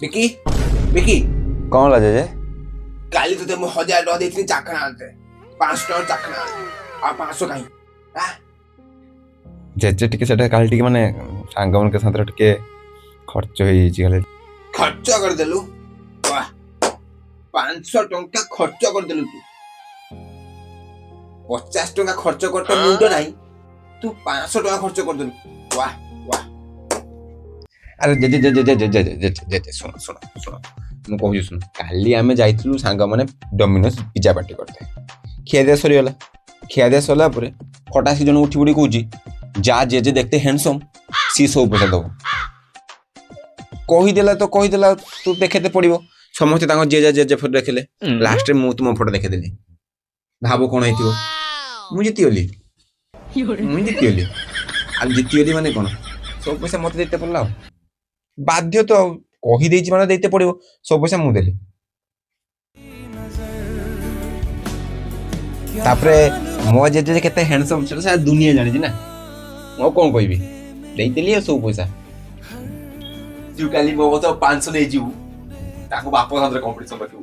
विकी विकी कौन ला जेजे काली तो मैं 1000 टका देती चाकणा आनते 5 टका चाकणा आ 500 काई हां जेजे टिके सेटा काली टिके माने सांग मन के साथ टिके खर्च होई छि खाली खर्च कर देलु वाह 500 टका खर्च कर देलु तू 50 टका खर्च करत मुंड नाही तू 500 टका खर्च कर देलु वाह वाह अरे जे सुन सुन सुन मु कहू सुन काली आमे जाइतलु सांग माने डोमिनोज पिज्जा पार्टी करते खिया दे सरला परे फटासी जन उठी बुड़ी कहूची जा जे देखते हैंडसम सी सब पैसा दबो कहीदेला तो कहीदेला तू देखेते पड़ो समस्ते तांको जे फोटो देखले लास्ट में मु तुम फोटो देखेदेली भाबो कोन हेतियो मु जितियोली आ जितियोली माने कोन सब पैसा मते देते पड़ला बाध्य तो कही देछि माने देते पड़ो सब पैसा मु देली तापरे मो जे केते हैंडसम से दुनिया जानि ना मो कोन कहबी देइतेली सब पैसा तू काली मो तो 500 नै जिउ ताको बाप साथ कंपटीशन रखिउ